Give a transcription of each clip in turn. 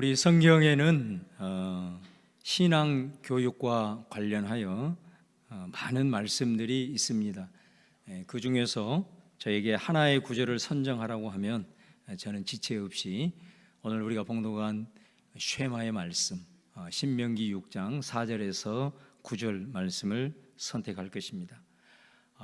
우리 성경에는 신앙 교육과 관련하여 많은 말씀들이 있습니다. 그 중에서 저에게 하나의 구절을 선정하라고 하면 저는 지체 없이 오늘 우리가 봉독한 쉐마의 말씀, 신명기 6장 4절에서 9절 말씀을 선택할 것입니다.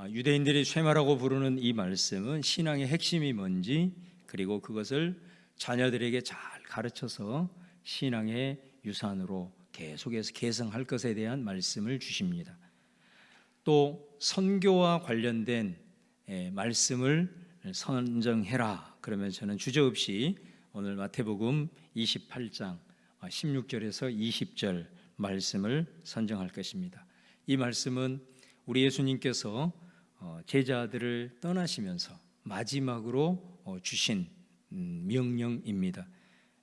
유대인들이 쉐마라고 부르는 이 말씀은 신앙의 핵심이 뭔지, 그리고 그것을 자녀들에게 잘 가르쳐서 신앙의 유산으로 계속해서 계승할 것에 대한 말씀을 주십니다. 또 선교와 관련된 말씀을 선정해라. 그러면 저는 주저없이 오늘 마태복음 28장 16절에서 20절 말씀을 선정할 것입니다. 이 말씀은 우리 예수님께서 제자들을 떠나시면서 마지막으로 주신 명령입니다.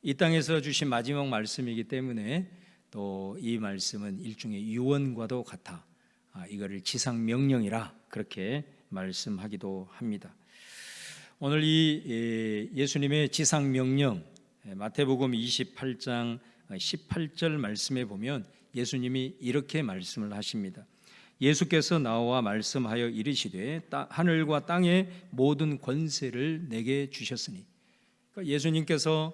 이 땅에서 주신 마지막 말씀이기 때문에 또 이 말씀은 일종의 유언과도 같아 이거를 지상명령이라 그렇게 말씀하기도 합니다. 오늘 이 예수님의 지상명령, 마태복음 28장 18절 말씀에 보면 예수님이 이렇게 말씀을 하십니다. 예수께서 나와 말씀하여 이르시되 하늘과 땅의 모든 권세를 내게 주셨으니. 그러니까 예수님께서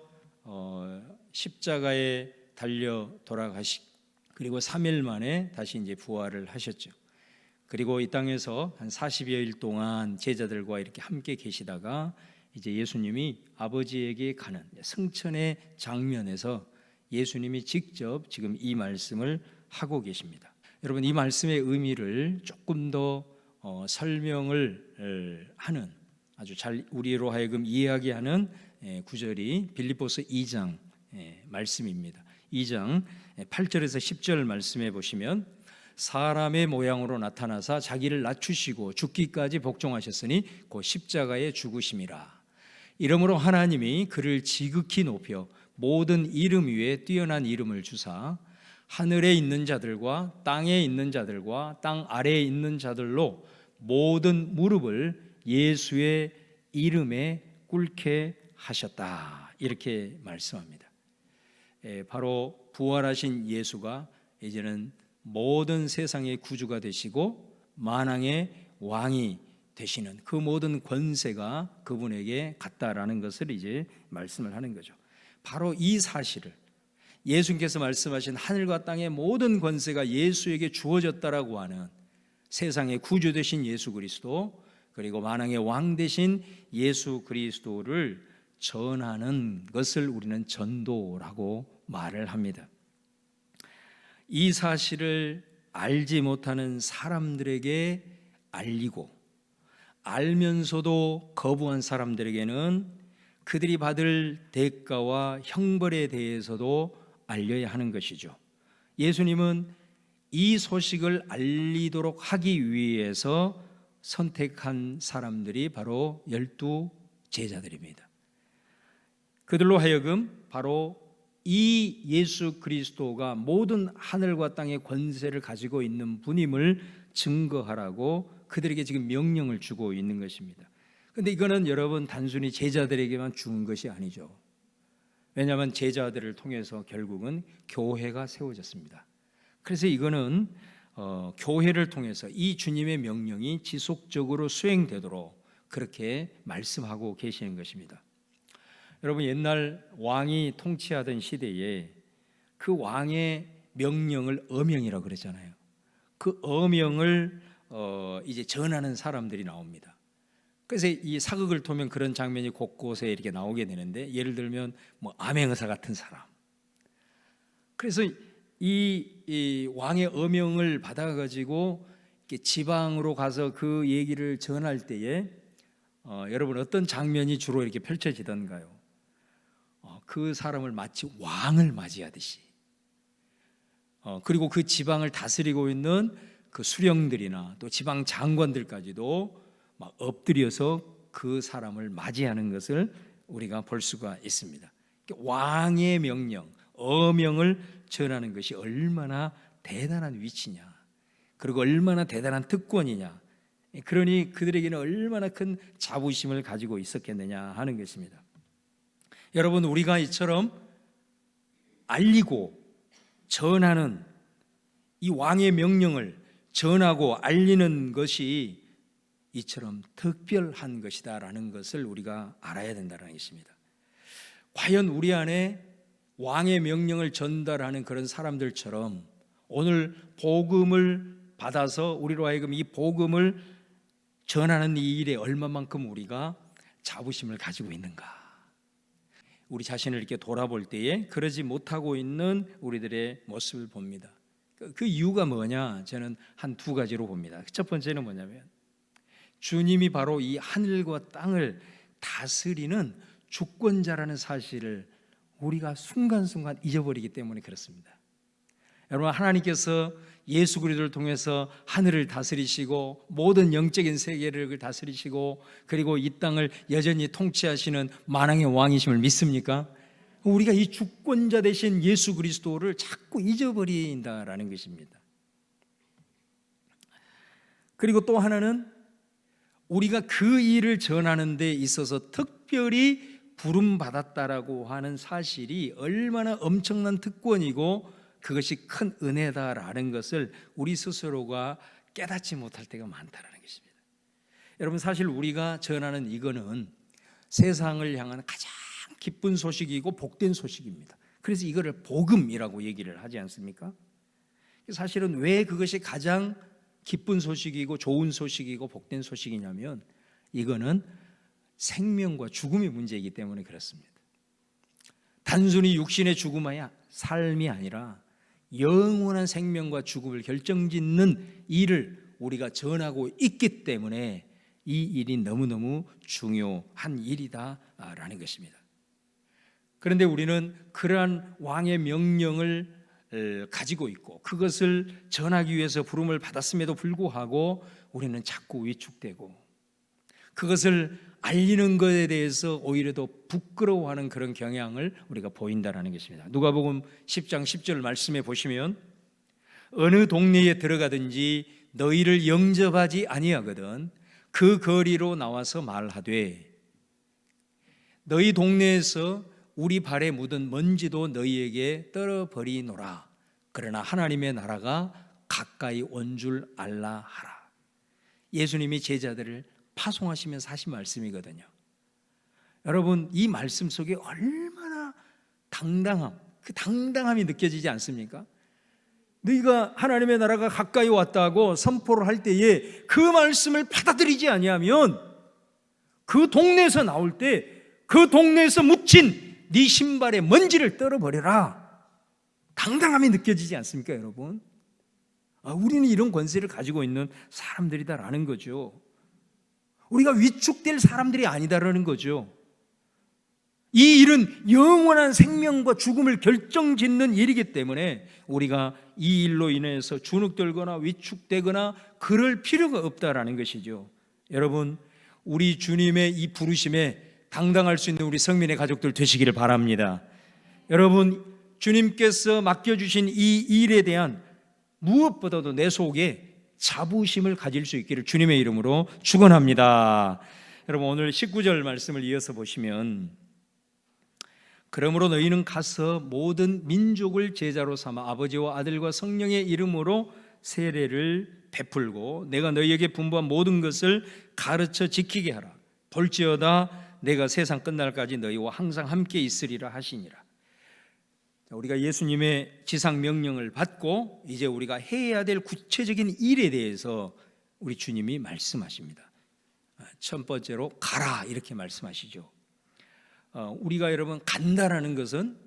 십자가에 달려 돌아가시고 그리고 3일 만에 다시 이제 부활을 하셨죠. 그리고 이 땅에서 한 40여일 동안 제자들과 이렇게 함께 계시다가 이제 예수님이 아버지에게 가는 승천의 장면에서 예수님이 직접 지금 이 말씀을 하고 계십니다. 여러분, 이 말씀의 의미를 조금 더 설명을 하는, 아주 잘 우리로 하여금 이해하게 하는 구절이 빌립보서 2장 말씀입니다. 2장 8절에서 10절 말씀해 보시면, 사람의 모양으로 나타나사 자기를 낮추시고 죽기까지 복종하셨으니 곧 십자가에 죽으심이라. 이러므로 하나님이 그를 지극히 높여 모든 이름 위에 뛰어난 이름을 주사 하늘에 있는 자들과 땅에 있는 자들과 땅 아래에 있는 자들로 모든 무릎을 예수의 이름에 꿇게 하셨다. 이렇게 말씀합니다. 바로 부활하신 예수가 이제는 모든 세상의 구주가 되시고 만왕의 왕이 되시는 그 모든 권세가 그분에게 갔다라는 것을 이제 말씀을 하는 거죠. 바로 이 사실을, 예수님께서 말씀하신 하늘과 땅의 모든 권세가 예수에게 주어졌다라고 하는 세상의 구주 되신 예수 그리스도, 그리고 만왕의 왕 되신 예수 그리스도를 전하는 것을 우리는 전도라고 말을 합니다. 이 사실을 알지 못하는 사람들에게 알리고, 알면서도 거부한 사람들에게는 그들이 받을 대가와 형벌에 대해서도 알려야 하는 것이죠. 예수님은 이 소식을 알리도록 하기 위해서 선택한 사람들이 바로 12 제자들입니다. 그들로 하여금 바로 이 예수 그리스도가 모든 하늘과 땅의 권세를 가지고 있는 분임을 증거하라고 그들에게 지금 명령을 주고 있는 것입니다. 그런데 이거는 여러분 단순히 제자들에게만 준 것이 아니죠. 왜냐하면 제자들을 통해서 결국은 교회가 세워졌습니다. 그래서 이거는 교회를 통해서 이 주님의 명령이 지속적으로 수행되도록 그렇게 말씀하고 계시는 것입니다. 여러분, 옛날 왕이 통치하던 시대에 그 왕의 명령을 어명이라고 그랬잖아요. 그 어명을 이제 전하는 사람들이 나옵니다. 그래서 이 사극을 통면 그런 장면이 곳곳에 이렇게 나오게 되는데, 예를 들면 뭐 암행의사 같은 사람. 그래서 이 왕의 어명을 받아가지고 지방으로 가서 그 얘기를 전할 때에 여러분 어떤 장면이 주로 이렇게 펼쳐지던가요? 그 사람을 마치 왕을 맞이하듯이, 그리고 그 지방을 다스리고 있는 그 수령들이나 또 지방 장관들까지도 막 엎드려서 그 사람을 맞이하는 것을 우리가 볼 수가 있습니다. 왕의 명령, 어명을 전하는 것이 얼마나 대단한 위치냐, 그리고 얼마나 대단한 특권이냐, 그러니 그들에게는 얼마나 큰 자부심을 가지고 있었겠느냐 하는 것입니다. 여러분, 우리가 이처럼 알리고 전하는 이 왕의 명령을 전하고 알리는 것이 이처럼 특별한 것이다라는 것을 우리가 알아야 된다는 것입니다. 과연 우리 안에 왕의 명령을 전달하는 그런 사람들처럼 오늘 복음을 받아서 우리로 하여금 이 복음을 전하는 이 일에 얼마만큼 우리가 자부심을 가지고 있는가? 우리 자신을 이렇게 돌아볼 때에 그러지 못하고 있는 우리들의 모습을 봅니다. 그 이유가 뭐냐? 저는 한 두 가지로 봅니다. 첫 번째는 뭐냐면 주님이 바로 이 하늘과 땅을 다스리는 주권자라는 사실을 우리가 순간순간 잊어버리기 때문에 그렇습니다. 여러분, 하나님께서 예수 그리스도를 통해서 하늘을 다스리시고 모든 영적인 세계를 다스리시고 그리고 이 땅을 여전히 통치하시는 만왕의 왕이심을 믿습니까? 우리가 이 주권자 되신 예수 그리스도를 자꾸 잊어버린다라는 것입니다. 그리고 또 하나는 우리가 그 일을 전하는 데 있어서 특별히 부름받았다라고 하는 사실이 얼마나 엄청난 특권이고 그것이 큰 은혜다라는 것을 우리 스스로가 깨닫지 못할 때가 많다라는 것입니다. 여러분, 사실 우리가 전하는 이거는 세상을 향한 가장 기쁜 소식이고 복된 소식입니다. 그래서 이거를 복음이라고 얘기를 하지 않습니까? 사실은 왜 그것이 가장 기쁜 소식이고 좋은 소식이고 복된 소식이냐면 이거는 생명과 죽음의 문제이기 때문에 그렇습니다. 단순히 육신의 죽음이야 삶이 아니라 영원한 생명과 죽음을 결정짓는 일을 우리가 전하고 있기 때문에 이 일이 너무너무 중요한 일이다라는 것입니다. 그런데 우리는 그러한 왕의 명령을 가지고 있고 그것을 전하기 위해서 부름을 받았음에도 불구하고 우리는 자꾸 위축되고 그것을 알리는 것에 대해서 오히려 더 부끄러워하는 그런 경향을 우리가 보인다는 것입니다. 누가복음 10장 10절 말씀에 보시면 어느 동네에 들어가든지 너희를 영접하지 아니하거든 그 거리로 나와서 말하되 너희 동네에서 우리 발에 묻은 먼지도 너희에게 떨어버리노라. 그러나 하나님의 나라가 가까이 온 줄 알라 하라. 예수님이 제자들을 파송하시면서 하신 말씀이거든요. 여러분, 이 말씀 속에 얼마나 그 당당함이 느껴지지 않습니까? 너희가 하나님의 나라가 가까이 왔다고 선포를 할 때에 그 말씀을 받아들이지 아니하면 그 동네에서 나올 때 그 동네에서 묻힌 네 신발에 먼지를 떨어버려라. 당당함이 느껴지지 않습니까, 여러분? 우리는 이런 권세를 가지고 있는 사람들이다라는 거죠. 우리가 위축될 사람들이 아니다라는 거죠. 이 일은 영원한 생명과 죽음을 결정짓는 일이기 때문에 우리가 이 일로 인해서 주눅들거나 위축되거나 그럴 필요가 없다라는 것이죠. 여러분, 우리 주님의 이 부르심에 당당할 수 있는 우리 성민의 가족들 되시기를 바랍니다. 여러분, 주님께서 맡겨주신 이 일에 대한 무엇보다도 내 속에 자부심을 가질 수 있기를 주님의 이름으로 축원합니다. 여러분, 오늘 19절 말씀을 이어서 보시면 그러므로 너희는 가서 모든 민족을 제자로 삼아 아버지와 아들과 성령의 이름으로 세례를 베풀고 내가 너희에게 분부한 모든 것을 가르쳐 지키게 하라. 볼지어다 내가 세상 끝날까지 너희와 항상 함께 있으리라 하시니라. 우리가 예수님의 지상 명령을 받고 이제 우리가 해야 될 구체적인 일에 대해서 우리 주님이 말씀하십니다. 첫 번째로 가라 이렇게 말씀하시죠. 우리가 여러분 간다라는 것은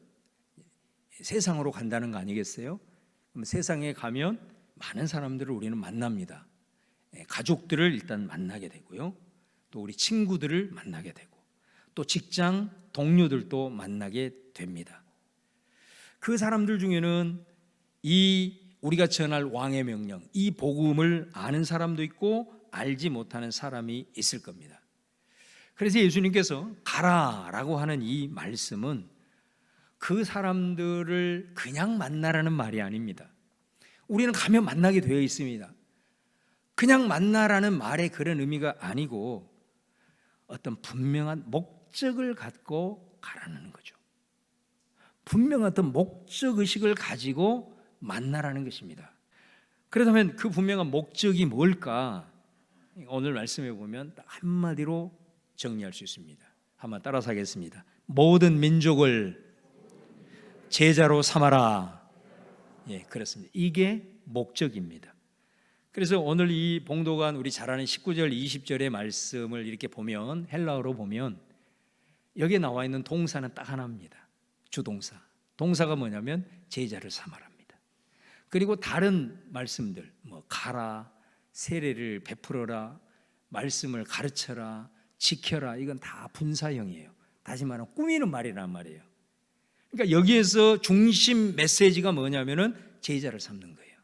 세상으로 간다는 거 아니겠어요? 그럼 세상에 가면 많은 사람들을 우리는 만납니다. 가족들을 일단 만나게 되고요. 또 우리 친구들을 만나게 되고 또 직장 동료들도 만나게 됩니다. 그 사람들 중에는 이 우리가 전할 왕의 명령, 이 복음을 아는 사람도 있고 알지 못하는 사람이 있을 겁니다. 그래서 예수님께서 가라라고 하는 이 말씀은 그 사람들을 그냥 만나라는 말이 아닙니다. 우리는 가면 만나게 되어 있습니다. 그냥 만나라는 말의 그런 의미가 아니고 어떤 분명한 목적을 갖고 가라는 거죠. 분명한 어떤 목적의식을 가지고 만나라는 것입니다. 그렇다면 그 분명한 목적이 뭘까? 오늘 말씀해 보면 한마디로 정리할 수 있습니다. 한번 따라서 하겠습니다. 모든 민족을 제자로 삼아라. 예, 그렇습니다. 이게 목적입니다. 그래서 오늘 이 봉도관 우리 잘 아는 19절 20절의 말씀을 이렇게 보면 헬라어로 보면 여기에 나와 있는 동사는 딱 하나입니다. 주동사. 동사가 뭐냐면 제자를 삼아라입니다. 그리고 다른 말씀들 가라, 세례를 베풀어라, 말씀을 가르쳐라, 지켜라, 이건 다 분사형이에요. 다시 말하면 꾸미는 말이란 말이에요. 그러니까 여기에서 중심 메시지가 뭐냐면은 제자를 삼는 거예요.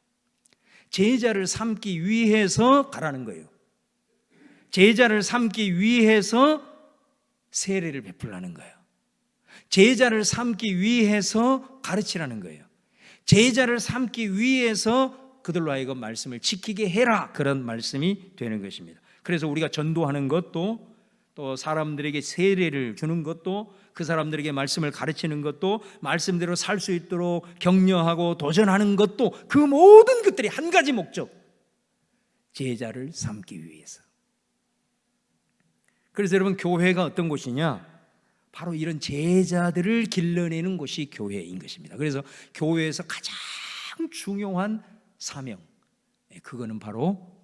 제자를 삼기 위해서 가라는 거예요. 제자를 삼기 위해서 세례를 베풀라는 거예요. 제자를 삼기 위해서 가르치라는 거예요. 제자를 삼기 위해서 그들로 하여금 말씀을 지키게 해라, 그런 말씀이 되는 것입니다. 그래서 우리가 전도하는 것도, 또 사람들에게 세례를 주는 것도, 그 사람들에게 말씀을 가르치는 것도, 말씀대로 살 수 있도록 격려하고 도전하는 것도, 그 모든 것들이 한 가지 목적, 제자를 삼기 위해서. 그래서 여러분, 교회가 어떤 곳이냐? 바로 이런 제자들을 길러내는 곳이 교회인 것입니다. 그래서 교회에서 가장 중요한 사명, 그거는 바로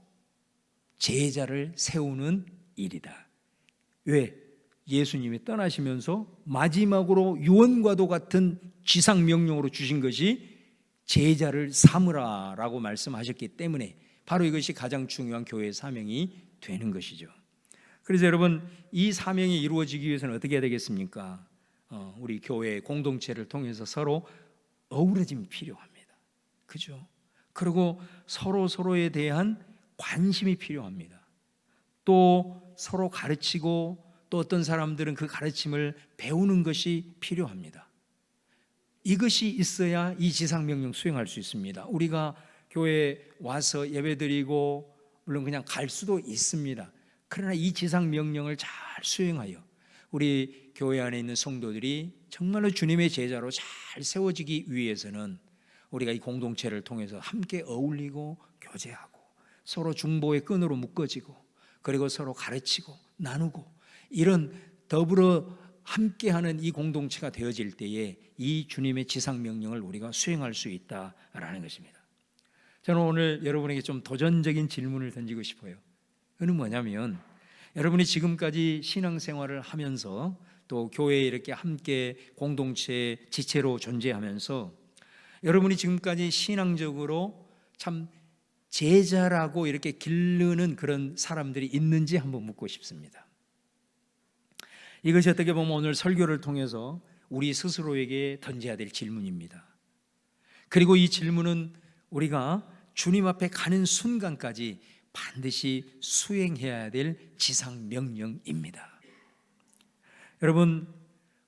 제자를 세우는 일이다. 왜? 예수님이 떠나시면서 마지막으로 유언과도 같은 지상명령으로 주신 것이 제자를 삼으라라고 말씀하셨기 때문에 바로 이것이 가장 중요한 교회의 사명이 되는 것이죠. 그래서 여러분, 이 사명이 이루어지기 위해서는 어떻게 해야 되겠습니까? 우리 교회 공동체를 통해서 서로 어우러짐이 필요합니다. 그죠? 그리고 서로에 대한 관심이 필요합니다. 또 서로 가르치고, 또 어떤 사람들은 그 가르침을 배우는 것이 필요합니다. 이것이 있어야 이 지상명령 수행할 수 있습니다. 우리가 교회에 와서 예배드리고 물론 그냥 갈 수도 있습니다. 그러나 이 지상명령을 잘 수행하여 우리 교회 안에 있는 성도들이 정말로 주님의 제자로 잘 세워지기 위해서는 우리가 이 공동체를 통해서 함께 어울리고 교제하고 서로 중보의 끈으로 묶어지고, 그리고 서로 가르치고 나누고, 이런 더불어 함께하는 이 공동체가 되어질 때에 이 주님의 지상명령을 우리가 수행할 수 있다라는 것입니다. 저는 오늘 여러분에게 좀 도전적인 질문을 던지고 싶어요. 그건 뭐냐면, 여러분이 지금까지 신앙생활을 하면서 또 교회에 이렇게 함께 공동체 지체로 존재하면서 여러분이 지금까지 신앙적으로 참 제자라고 이렇게 기르는 그런 사람들이 있는지 한번 묻고 싶습니다. 이것이 어떻게 보면 오늘 설교를 통해서 우리 스스로에게 던져야 될 질문입니다. 그리고 이 질문은 우리가 주님 앞에 가는 순간까지 반드시 수행해야 될 지상명령입니다. 여러분,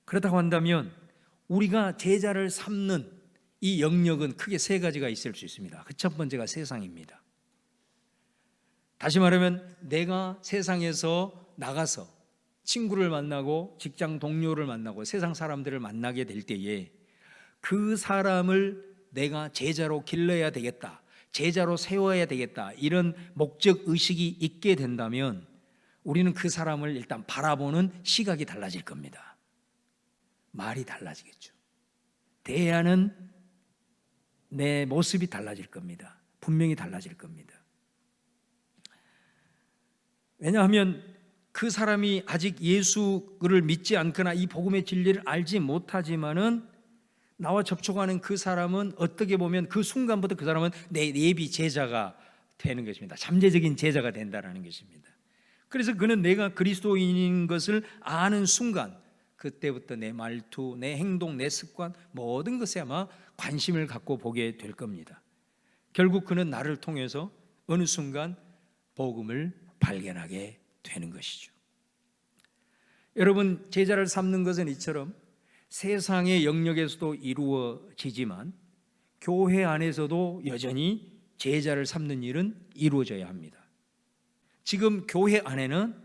그렇다고 한다면 우리가 제자를 삼는 이 영역은 크게 세 가지가 있을 수 있습니다. 그 첫 번째가 세상입니다. 다시 말하면 내가 세상에서 나가서 친구를 만나고 직장 동료를 만나고 세상 사람들을 만나게 될 때에 그 사람을 내가 제자로 길러야 되겠다, 제자로 세워야 되겠다, 이런 목적의식이 있게 된다면 우리는 그 사람을 일단 바라보는 시각이 달라질 겁니다. 말이 달라지겠죠. 대하는 내 모습이 달라질 겁니다. 분명히 달라질 겁니다. 왜냐하면 그 사람이 아직 예수를 믿지 않거나 이 복음의 진리를 알지 못하지만은 나와 접촉하는 그 사람은 어떻게 보면 그 순간부터 그 사람은 내 예비 제자가 되는 것입니다. 잠재적인 제자가 된다는 것입니다. 그래서 그는 내가 그리스도인인 것을 아는 순간, 그때부터 내 말투, 내 행동, 내 습관, 모든 것에 아마 관심을 갖고 보게 될 겁니다. 결국 그는 나를 통해서 어느 순간 복음을 발견하게 되는 것이죠. 여러분, 제자를 삼는 것은 이처럼 세상의 영역에서도 이루어지지만 교회 안에서도 여전히 제자를 삼는 일은 이루어져야 합니다. 지금 교회 안에는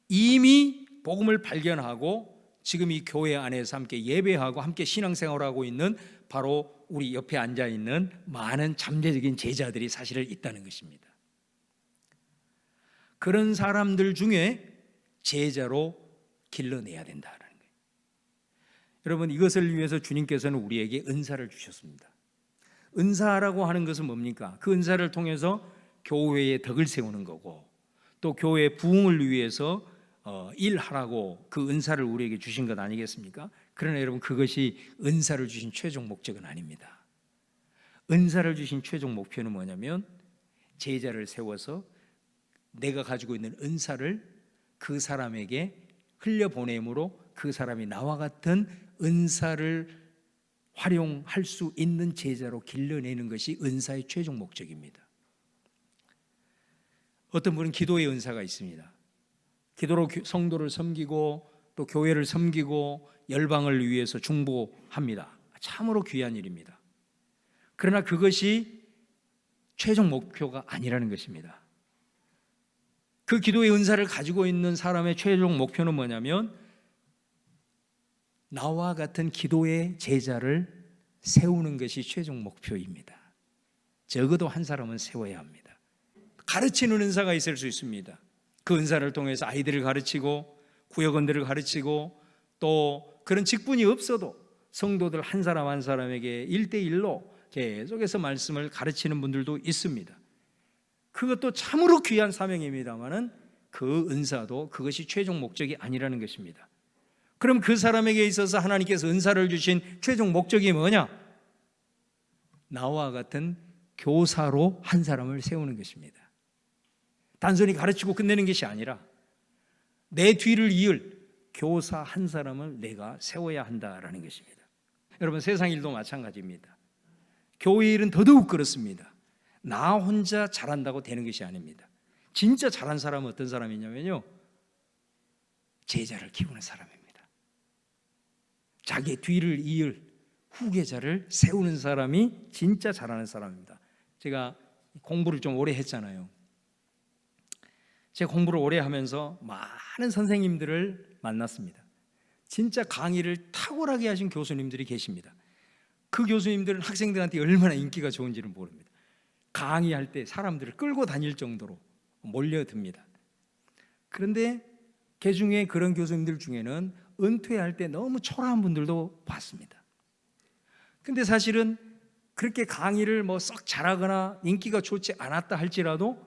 이미 복음을 발견하고 지금 이 교회 안에서 함께 예배하고 함께 신앙생활하고 있는 바로 우리 옆에 앉아 있는 많은 잠재적인 제자들이 사실은 있다는 것입니다. 그런 사람들 중에 제자로 길러내야 된다는 거예요. 여러분, 이것을 위해서 주님께서는 우리에게 은사를 주셨습니다. 은사라고 하는 것은 뭡니까? 그 은사를 통해서 교회의 덕을 세우는 거고, 또 교회의 부흥을 위해서 일하라고 그 은사를 우리에게 주신 것 아니겠습니까? 그러나 여러분, 그것이 은사를 주신 최종 목적은 아닙니다. 은사를 주신 최종 목표는 뭐냐면 제자를 세워서 내가 가지고 있는 은사를 그 사람에게 흘려보냄으로 그 사람이 나와 같은 은사를 활용할 수 있는 제자로 길러내는 것이 은사의 최종 목적입니다. 어떤 분은 기도의 은사가 있습니다. 기도로 성도를 섬기고 또 교회를 섬기고 열방을 위해서 중보합니다. 참으로 귀한 일입니다. 그러나 그것이 최종 목표가 아니라는 것입니다. 그 기도의 은사를 가지고 있는 사람의 최종 목표는 뭐냐면 나와 같은 기도의 제자를 세우는 것이 최종 목표입니다. 적어도 한 사람은 세워야 합니다. 가르치는 은사가 있을 수 있습니다. 그 은사를 통해서 아이들을 가르치고 구역원들을 가르치고 또 그런 직분이 없어도 성도들 한 사람 한 사람에게 1대1로 계속해서 말씀을 가르치는 분들도 있습니다. 그것도 참으로 귀한 사명입니다만은 그 은사도 그것이 최종 목적이 아니라는 것입니다. 그럼 그 사람에게 있어서 하나님께서 은사를 주신 최종 목적이 뭐냐? 나와 같은 교사로 한 사람을 세우는 것입니다. 단순히 가르치고 끝내는 것이 아니라 내 뒤를 이을 교사 한 사람을 내가 세워야 한다라는 것입니다. 여러분, 세상 일도 마찬가지입니다. 교회 일은 더더욱 그렇습니다. 나 혼자 잘한다고 되는 것이 아닙니다. 진짜 잘한 사람은 어떤 사람이냐면요, 제자를 키우는 사람입니다. 자기의 뒤를 이을 후계자를 세우는 사람이 진짜 잘하는 사람입니다. 제가 공부를 좀 오래 했잖아요. 제가 공부를 오래 하면서 많은 선생님들을 만났습니다. 진짜 강의를 탁월하게 하신 교수님들이 계십니다. 그 교수님들은 학생들한테 얼마나 인기가 좋은지를 모릅니다. 강의할 때 사람들을 끌고 다닐 정도로 몰려듭니다. 그런데 그 중에 그런 교수님들 중에는 은퇴할 때 너무 초라한 분들도 봤습니다. 근데 사실은 그렇게 강의를 썩 잘하거나 인기가 좋지 않았다 할지라도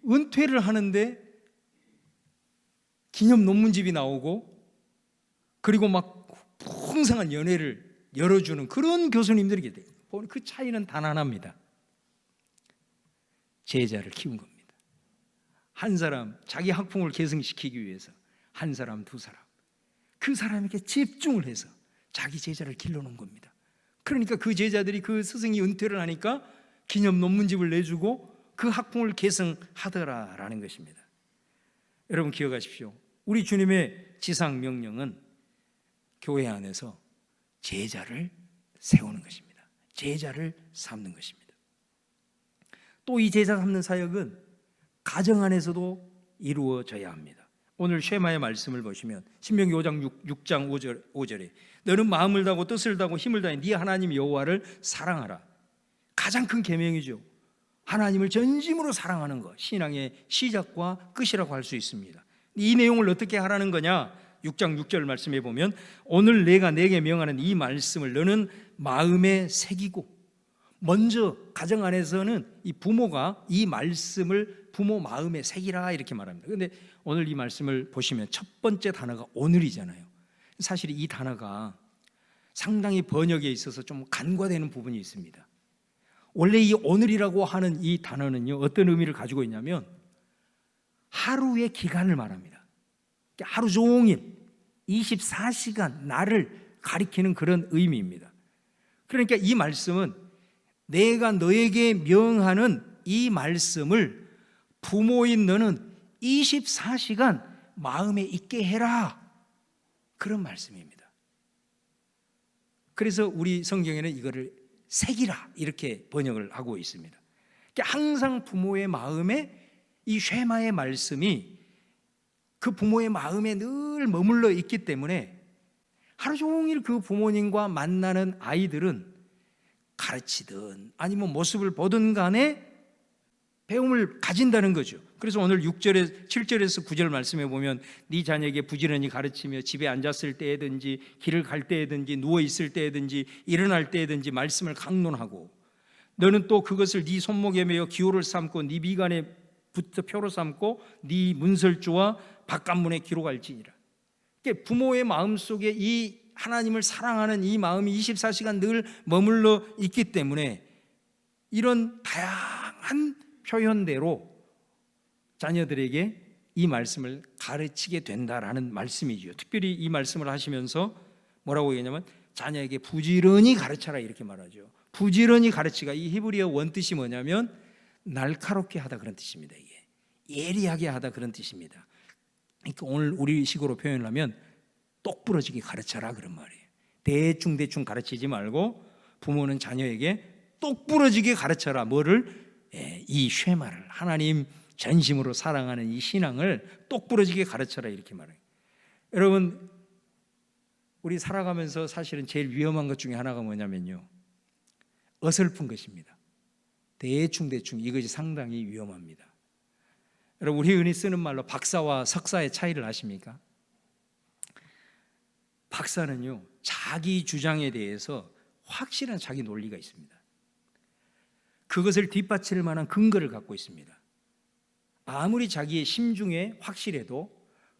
은퇴를 하는데 기념 논문집이 나오고 그리고 막 풍성한 연회를 열어주는 그런 교수님들이 계세요. 그 차이는 단 하나입니다. 제자를 키운 겁니다. 한 사람, 자기 학풍을 계승시키기 위해서 한 사람, 두 사람, 그 사람에게 집중을 해서 자기 제자를 길러놓은 겁니다. 그러니까 그 제자들이 그 스승이 은퇴를 하니까 기념 논문집을 내주고 그 학풍을 계승하더라라는 것입니다. 여러분, 기억하십시오. 우리 주님의 지상 명령은 교회 안에서 제자를 세우는 것입니다. 제자를 삼는 것입니다. 또 이 제자 삼는 사역은 가정 안에서도 이루어져야 합니다. 오늘 쉐마의 말씀을 보시면 신명기 6장 5절에 너는 마음을 다하고 뜻을 다하고 힘을 다해 네 하나님 여호와를 사랑하라. 가장 큰 계명이죠. 하나님을 전심으로 사랑하는 것, 신앙의 시작과 끝이라고 할 수 있습니다. 이 내용을 어떻게 하라는 거냐? 6장 6절 말씀에 보면 오늘 내가 내게 명하는 이 말씀을 너는 마음에 새기고, 먼저 가정 안에서는 이 부모가 이 말씀을 부모 마음에 새기라 이렇게 말합니다. 그런데 오늘 이 말씀을 보시면 첫 번째 단어가 오늘이잖아요. 사실 이 단어가 상당히 번역에 있어서 좀 간과되는 부분이 있습니다. 원래 이 오늘이라고 하는 이 단어는요, 어떤 의미를 가지고 있냐면 하루의 기간을 말합니다. 하루 종일 24시간 날을 가리키는 그런 의미입니다. 그러니까 이 말씀은 내가 너에게 명하는 이 말씀을 부모인 너는 24시간 마음에 있게 해라, 그런 말씀입니다. 그래서 우리 성경에는 이거를 새기라 이렇게 번역을 하고 있습니다. 그러니까 항상 부모의 마음에 이 쉐마의 말씀이 그 부모의 마음에 늘 머물러 있기 때문에 하루 종일 그 부모님과 만나는 아이들은 가르치든 아니면 모습을 보든 간에 배움을 가진다는 거죠. 그래서 오늘 7절에서 9절 말씀해 보면 네 자녀에게 부지런히 가르치며 집에 앉았을 때든지 길을 갈 때든지 누워 있을 때든지 일어날 때든지 말씀을 강론하고 너는 또 그것을 네 손목에 매어 기호를 삼고 네 미간에 붙어 표로 삼고 네 문설주와 바깥문에 기록할지니라. 부모의 마음속에 이 하나님을 사랑하는 이 마음이 24시간 늘 머물러 있기 때문에 이런 다양한 표현대로 자녀들에게 이 말씀을 가르치게 된다라는 말씀이죠. 특별히 이 말씀을 하시면서 뭐라고 얘기하냐면 자녀에게 부지런히 가르쳐라 이렇게 말하죠. 부지런히 가르치가 이 히브리어 원뜻이 뭐냐면 날카롭게 하다 그런 뜻입니다. 이게 예리하게 하다 그런 뜻입니다. 그러니까 오늘 우리식으로 표현을 하면 똑부러지게 가르쳐라 그런 말이에요. 대충 가르치지 말고 부모는 자녀에게 똑부러지게 가르쳐라. 뭐를? 이 쉐마를 하나님 전심으로 사랑하는 이 신앙을 똑부러지게 가르쳐라 이렇게 말해요. 여러분 우리 살아가면서 사실은 제일 위험한 것 중에 하나가 뭐냐면요, 어설픈 것입니다. 대충 이것이 상당히 위험합니다. 여러분 우리 흔히 쓰는 말로 박사와 석사의 차이를 아십니까? 박사는요 자기 주장에 대해서 확실한 자기 논리가 있습니다. 그것을 뒷받칠 만한 근거를 갖고 있습니다. 아무리 자기의 심중에 확실해도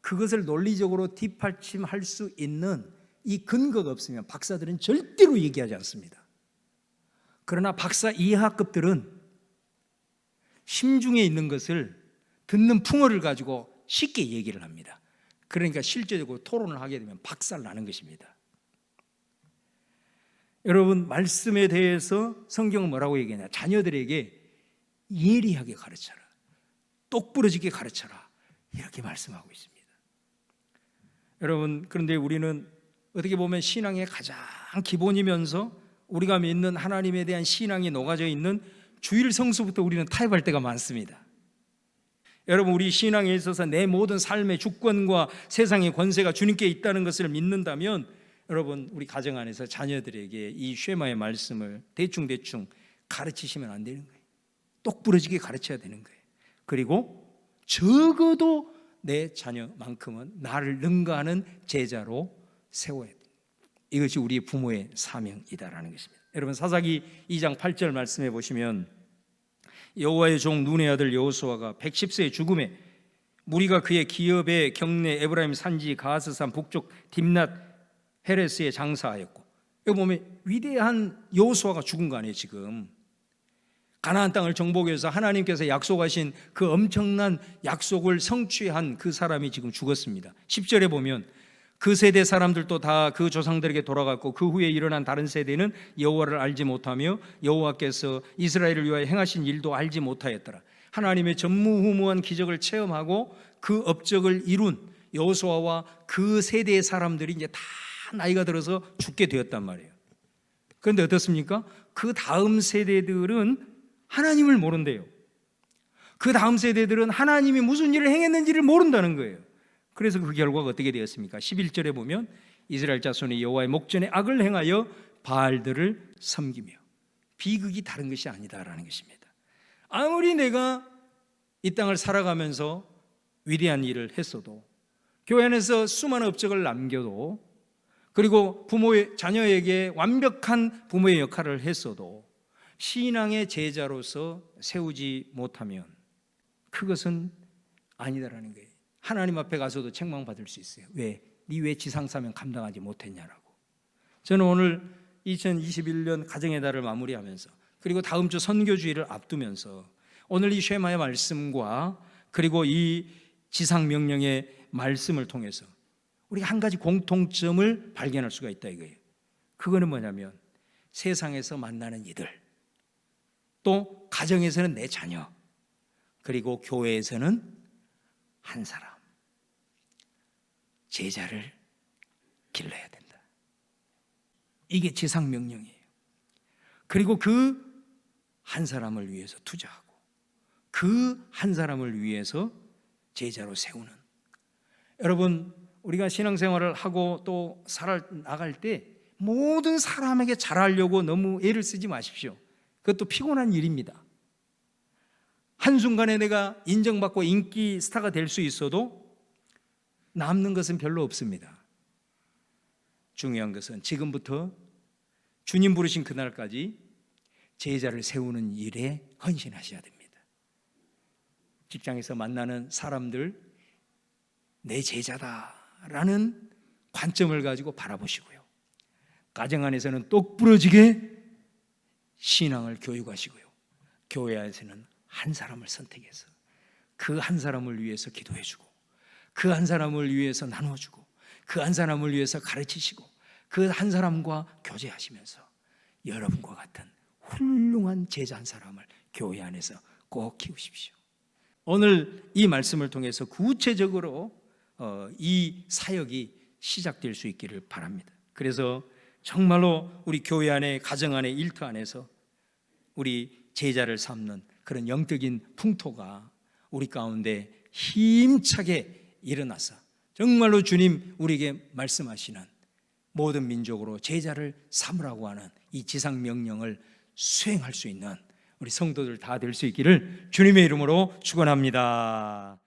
그것을 논리적으로 뒷받침할 수 있는 이 근거가 없으면 박사들은 절대로 얘기하지 않습니다. 그러나 박사 이하급들은 심중에 있는 것을 듣는 풍어를 가지고 쉽게 얘기를 합니다. 그러니까 실제적으로 토론을 하게 되면 박살 나는 것입니다. 여러분 말씀에 대해서 성경은 뭐라고 얘기하냐? 자녀들에게 예리하게 가르쳐라, 똑부러지게 가르쳐라 이렇게 말씀하고 있습니다. 여러분 그런데 우리는 어떻게 보면 신앙의 가장 기본이면서 우리가 믿는 하나님에 대한 신앙이 녹아져 있는 주일 성수부터 우리는 타협할 때가 많습니다. 여러분 우리 신앙에 있어서 내 모든 삶의 주권과 세상의 권세가 주님께 있다는 것을 믿는다면 여러분 우리 가정 안에서 자녀들에게 이 쉐마의 말씀을 대충 가르치시면 안 되는 거예요. 똑부러지게 가르쳐야 되는 거예요. 그리고 적어도 내 자녀만큼은 나를 능가하는 제자로 세워야 돼요. 이것이 우리 부모의 사명이다라는 것입니다. 여러분 사사기 2장 8절 말씀해 보시면 여호와의 종 눈의 아들 여호수아가 110세의 죽음에 무리가 그의 기업의 경내 에브라임 산지 가스산 북쪽 딥낫 헤레스에 장사하였고, 여기 보면 위대한 여호수아가 죽은 거 아니에요. 지금 가나안 땅을 정복해서 해서 하나님께서 약속하신 그 엄청난 약속을 성취한 그 사람이 지금 죽었습니다. 10절에 보면 그 세대 사람들도 다 그 조상들에게 돌아갔고 그 후에 일어난 다른 세대는 여호와를 알지 못하며 여호와께서 이스라엘을 위하여 행하신 일도 알지 못하였더라. 하나님의 전무후무한 기적을 체험하고 그 업적을 이룬 여호수아와 그 세대의 사람들이 이제 다 나이가 들어서 죽게 되었단 말이에요. 그런데 어떻습니까? 그 다음 세대들은 하나님을 모른대요. 그 다음 세대들은 하나님이 무슨 일을 행했는지를 모른다는 거예요. 그래서 그 결과가 어떻게 되었습니까? 11절에 보면 이스라엘 자손이 여호와의 목전에 악을 행하여 바알들을 섬기며, 비극이 다른 것이 아니다라는 것입니다. 아무리 내가 이 땅을 살아가면서 위대한 일을 했어도, 교회 안에서 수많은 업적을 남겨도, 그리고 부모의 자녀에게 완벽한 부모의 역할을 했어도 신앙의 제자로서 세우지 못하면 그것은 아니다라는 거예요. 하나님 앞에 가서도 책망받을 수 있어요. 왜? 네 왜 지상사명 감당하지 못했냐라고. 저는 오늘 2021년 가정의 달을 마무리하면서 그리고 다음 주 선교주의를 앞두면서 오늘 이 쉐마의 말씀과 그리고 이 지상명령의 말씀을 통해서 우리가 한 가지 공통점을 발견할 수가 있다 이거예요. 그거는 뭐냐면 세상에서 만나는 이들, 또 가정에서는 내 자녀, 그리고 교회에서는 한 사람, 제자를 길러야 된다. 이게 지상명령이에요. 그리고 그 한 사람을 위해서 투자하고 그 한 사람을 위해서 제자로 세우는, 여러분, 우리가 신앙생활을 하고 또 살아나갈 때 모든 사람에게 잘하려고 너무 애를 쓰지 마십시오. 그것도 피곤한 일입니다. 한순간에 내가 인정받고 인기 스타가 될 수 있어도 남는 것은 별로 없습니다. 중요한 것은 지금부터 주님 부르신 그날까지 제자를 세우는 일에 헌신하셔야 됩니다. 직장에서 만나는 사람들, 내 제자다라는 관점을 가지고 바라보시고요. 가정 안에서는 똑부러지게 신앙을 교육하시고요. 교회 안에서는 한 사람을 선택해서 그 한 사람을 위해서 기도해주고, 그 한 사람을 위해서 나눠주고, 그 한 사람을 위해서 가르치시고, 그 한 사람과 교제하시면서 여러분과 같은 훌륭한 제자 한 사람을 교회 안에서 꼭 키우십시오. 오늘 이 말씀을 통해서 구체적으로 이 사역이 시작될 수 있기를 바랍니다. 그래서 정말로 우리 교회 안에, 가정 안에, 일터 안에서 우리 제자를 삼는 그런 영적인 풍토가 우리 가운데 힘차게 일어나서 정말로 주님 우리에게 말씀하시는 모든 민족으로 제자를 삼으라고 하는 이 지상 명령을 수행할 수 있는 우리 성도들 다 될 수 있기를 주님의 이름으로 축원합니다.